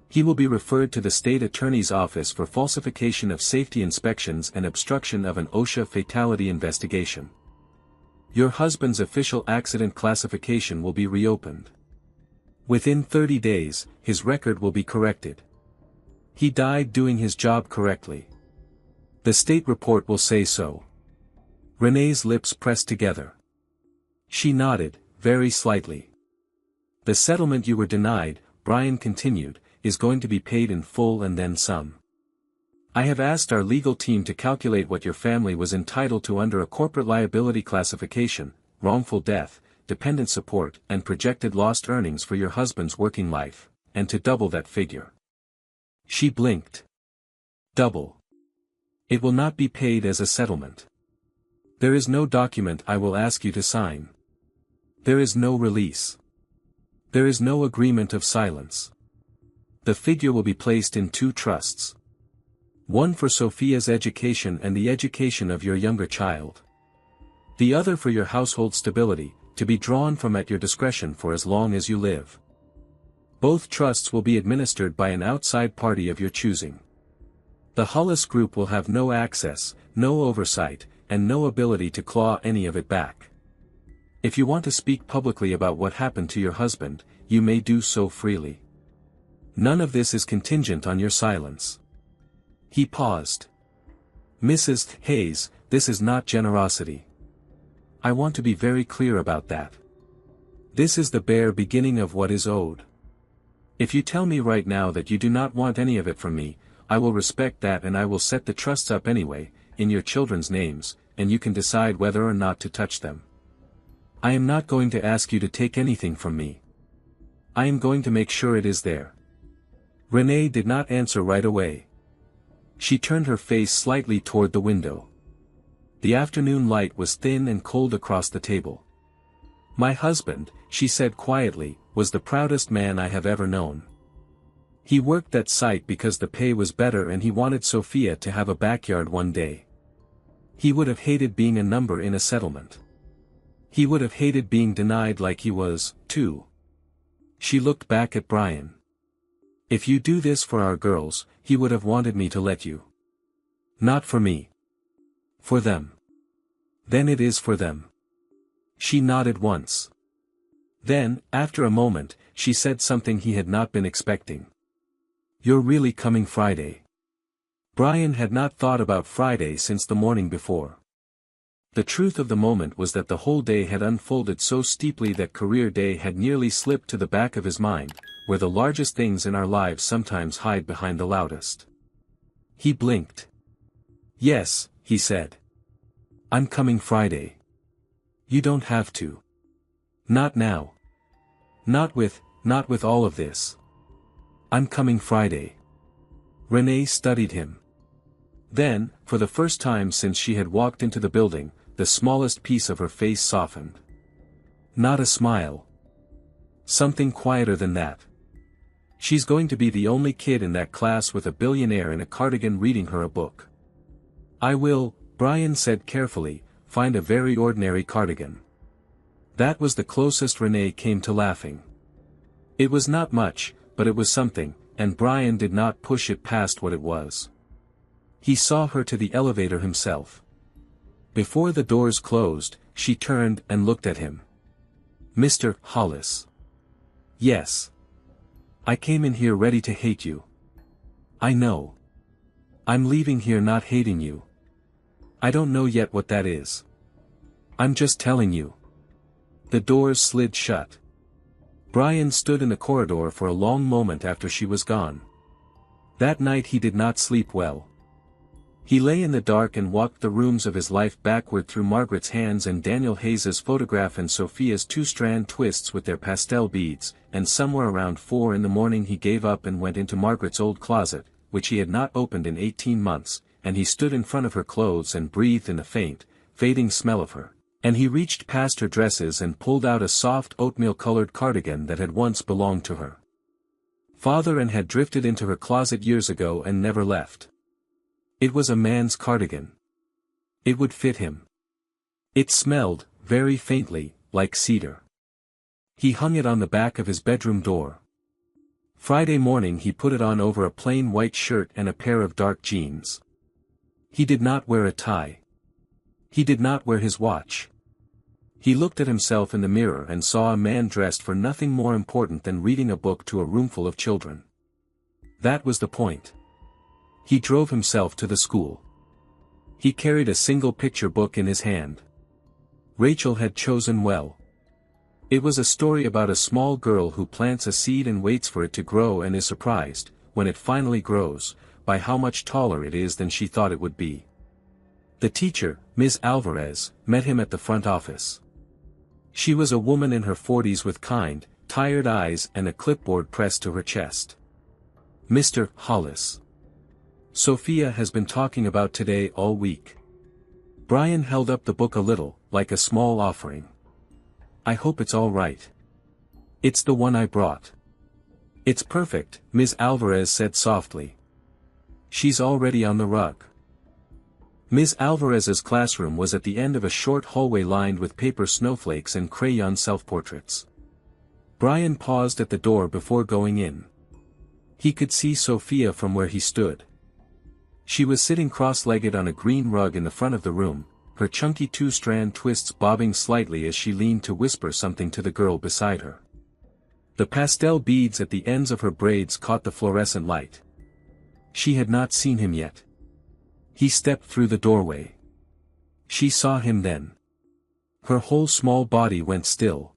He will be referred to the state attorney's office for falsification of safety inspections and obstruction of an OSHA fatality investigation. Your husband's official accident classification will be reopened. Within 30 days, his record will be corrected. He died doing his job correctly. The state report will say so." Renee's lips pressed together. She nodded, very slightly. "The settlement you were denied," Brian continued, "is going to be paid in full and then some. I have asked our legal team to calculate what your family was entitled to under a corporate liability classification, wrongful death, dependent support and projected lost earnings for your husband's working life, and to double that figure." She blinked. "Double. It will not be paid as a settlement. There is no document I will ask you to sign. There is no release. There is no agreement of silence. The figure will be placed in 2 trusts. One for Sophia's education and the education of your younger child. The other for your household stability, to be drawn from at your discretion for as long as you live. Both trusts will be administered by an outside party of your choosing. The Hollis Group will have no access, no oversight, and no ability to claw any of it back. If you want to speak publicly about what happened to your husband, you may do so freely. None of this is contingent on your silence." He paused. "Mrs. Hayes, this is not generosity. I want to be very clear about that. This is the bare beginning of what is owed. If you tell me right now that you do not want any of it from me, I will respect that and I will set the trusts up anyway, in your children's names, and you can decide whether or not to touch them. I am not going to ask you to take anything from me. I am going to make sure it is there." Renee did not answer right away. She turned her face slightly toward the window. The afternoon light was thin and cold across the table. "My husband," she said quietly, "was the proudest man I have ever known. He worked that site because the pay was better and he wanted Sophia to have a backyard one day. He would have hated being a number in a settlement. He would have hated being denied like he was, too." She looked back at Brian. "If you do this for our girls, he would have wanted me to let you. Not for me. For them." "Then it is for them." She nodded once. Then, after a moment, she said something he had not been expecting. "You're really coming Friday?" Brian had not thought about Friday since the morning before. The truth of the moment was that the whole day had unfolded so steeply that career day had nearly slipped to the back of his mind, where the largest things in our lives sometimes hide behind the loudest. He blinked. "Yes," he said. "I'm coming Friday." "You don't have to. Not now. Not with all of this. I'm coming Friday." Renee studied him. Then, for the first time since she had walked into the building, the smallest piece of her face softened. Not a smile. Something quieter than that. She's going to be the only kid in that class with a billionaire in a cardigan reading her a book. "I will," Brian said carefully, "find a very ordinary cardigan." That was the closest Renee came to laughing. It was not much, but it was something, and Brian did not push it past what it was. He saw her to the elevator himself. Before the doors closed, she turned and looked at him. "Mr. Hollis." "Yes. I came in here ready to hate you." "I know. I'm leaving here not hating you. I don't know yet what that is. I'm just telling you." The doors slid shut. Brian stood in the corridor for a long moment after she was gone. That night he did not sleep well. He lay in the dark and walked the rooms of his life backward through Margaret's hands and Daniel Hayes's photograph and Sophia's two-strand twists with their pastel beads, and somewhere around 4 in the morning he gave up and went into Margaret's old closet, which he had not opened in 18 months, and he stood in front of her clothes and breathed in the faint, fading smell of her, and he reached past her dresses and pulled out a soft oatmeal-colored cardigan that had once belonged to her father and had drifted into her closet years ago and never left. It was a man's cardigan. It would fit him. It smelled, very faintly, like cedar. He hung it on the back of his bedroom door. Friday morning he put it on over a plain white shirt and a pair of dark jeans. He did not wear a tie. He did not wear his watch. He looked at himself in the mirror and saw a man dressed for nothing more important than reading a book to a roomful of children. That was the point. He drove himself to the school. He carried a single picture book in his hand. Rachel had chosen well. It was a story about a small girl who plants a seed and waits for it to grow and is surprised, when it finally grows, by how much taller it is than she thought it would be. The teacher, Ms. Alvarez, met him at the front office. She was a woman in her 40s with kind, tired eyes and a clipboard pressed to her chest. "Mr. Hollis. Sophia has been talking about today all week." Brian held up the book a little, like a small offering. "I hope it's all right. It's the one I brought." "It's perfect," Ms. Alvarez said softly. "She's already on the rug." Ms. Alvarez's classroom was at the end of a short hallway lined with paper snowflakes and crayon self-portraits. Brian paused at the door before going in. He could see Sophia from where he stood. She was sitting cross-legged on a green rug in the front of the room, her chunky two-strand twists bobbing slightly as she leaned to whisper something to the girl beside her. The pastel beads at the ends of her braids caught the fluorescent light. She had not seen him yet. He stepped through the doorway. She saw him then. Her whole small body went still.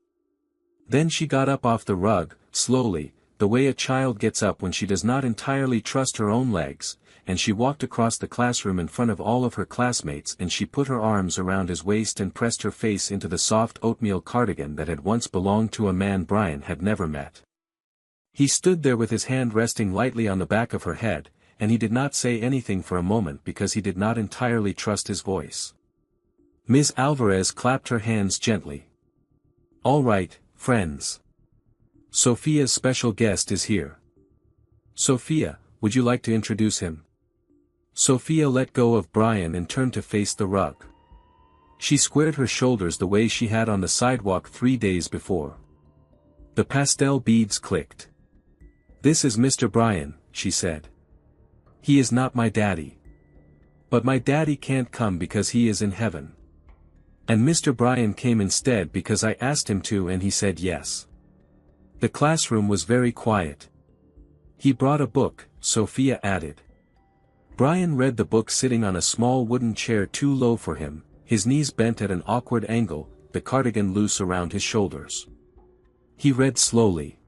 Then she got up off the rug, slowly, the way a child gets up when she does not entirely trust her own legs, and she walked across the classroom in front of all of her classmates and she put her arms around his waist and pressed her face into the soft oatmeal cardigan that had once belonged to a man Brian had never met. He stood there with his hand resting lightly on the back of her head, and he did not say anything for a moment because he did not entirely trust his voice. Ms. Alvarez clapped her hands gently. "All right, friends. Sophia's special guest is here. Sophia, would you like to introduce him?" Sophia let go of Brian and turned to face the rug. She squared her shoulders the way she had on the sidewalk 3 days before. The pastel beads clicked. "This is Mr. Brian," she said. "He is not my daddy. But my daddy can't come because he is in heaven. And Mr. Brian came instead because I asked him to and he said yes." The classroom was very quiet. "He brought a book," Sophia added. Brian read the book sitting on a small wooden chair too low for him, his knees bent at an awkward angle, the cardigan loose around his shoulders. He read slowly.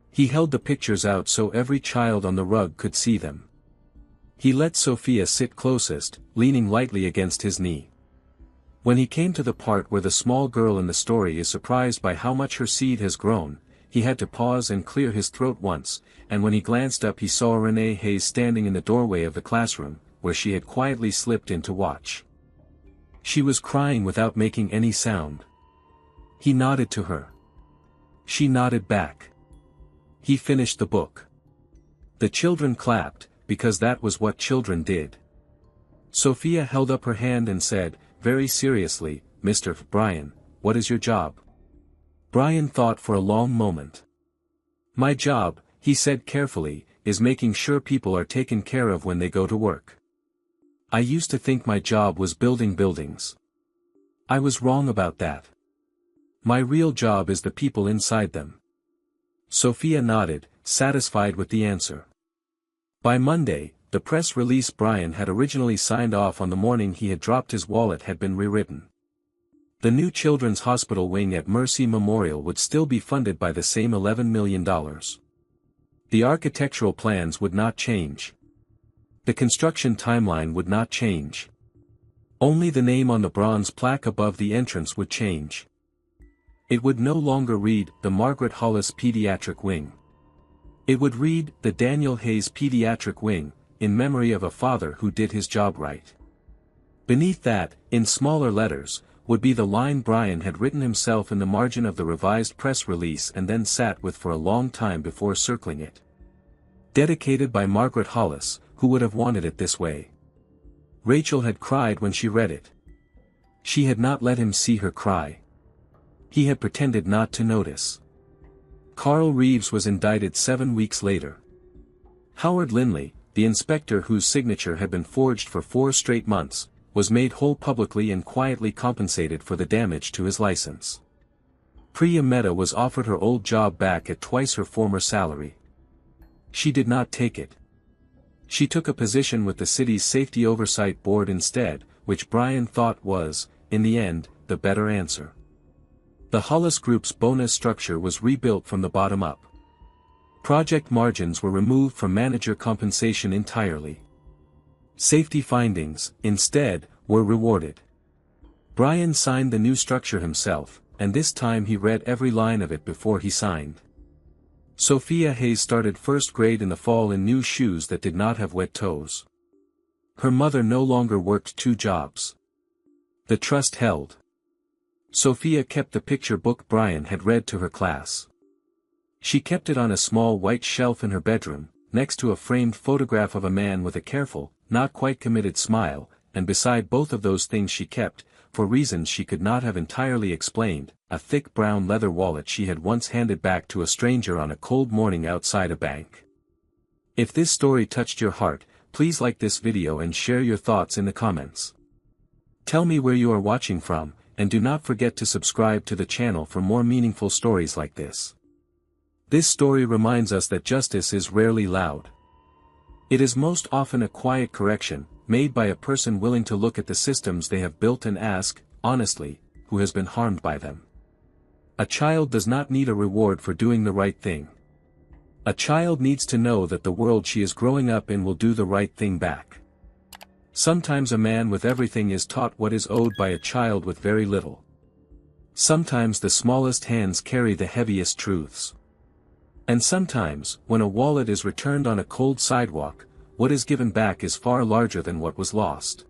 He held the pictures out so every child on the rug could see them. He let Sophia sit closest, leaning lightly against his knee. When he came to the part where the small girl in the story is surprised by how much her seed has grown, he had to pause and clear his throat once, and when he glanced up he saw Renee Hayes standing in the doorway of the classroom, where she had quietly slipped in to watch. She was crying without making any sound. He nodded to her. She nodded back. He finished the book. The children clapped, because that was what children did. Sophia held up her hand and said, very seriously, "Mr. Brian, what is your job?" Brian thought for a long moment. "My job," he said carefully, "is making sure people are taken care of when they go to work. I used to think my job was building buildings. I was wrong about that. My real job is the people inside them. Sophia nodded, satisfied with the answer. By Monday, the press release Brian had originally signed off on the morning he had dropped his wallet had been rewritten. The new children's hospital wing at Mercy Memorial would still be funded by the same $11 million. The architectural plans would not change. The construction timeline would not change. Only the name on the bronze plaque above the entrance would change. It would no longer read, the Margaret Hollis Pediatric Wing. It would read, the Daniel Hayes Pediatric Wing, in memory of a father who did his job right. Beneath that, in smaller letters, would be the line Brian had written himself in the margin of the revised press release and then sat with for a long time before circling it. Dedicated by Margaret Hollis, who would have wanted it this way. Rachel had cried when she read it. She had not let him see her cry. He had pretended not to notice. Carl Reeves was indicted 7 weeks later. Howard Linley, the inspector whose signature had been forged for 4 straight months, was made whole publicly and quietly compensated for the damage to his license. Priya Mehta was offered her old job back at twice her former salary. She did not take it. She took a position with the city's Safety Oversight Board instead, which Brian thought was, in the end, the better answer. The Hollis Group's bonus structure was rebuilt from the bottom up. Project margins were removed from manager compensation entirely. Safety findings, instead, were rewarded. Brian signed the new structure himself, and this time he read every line of it before he signed. Sophia Hayes started first grade in the fall in new shoes that did not have wet toes. Her mother no longer worked 2 jobs. The trust held. Sophia kept the picture book Brian had read to her class. She kept it on a small white shelf in her bedroom, next to a framed photograph of a man with a careful, not quite committed smile, and beside both of those things she kept, for reasons she could not have entirely explained, a thick brown leather wallet she had once handed back to a stranger on a cold morning outside a bank. If this story touched your heart, please like this video and share your thoughts in the comments. Tell me where you are watching from, and do not forget to subscribe to the channel for more meaningful stories like this. This story reminds us that justice is rarely loud. It is most often a quiet correction, made by a person willing to look at the systems they have built and ask, honestly, who has been harmed by them. A child does not need a reward for doing the right thing. A child needs to know that the world she is growing up in will do the right thing back. Sometimes a man with everything is taught what is owed by a child with very little. Sometimes the smallest hands carry the heaviest truths. And sometimes, when a wallet is returned on a cold sidewalk, what is given back is far larger than what was lost.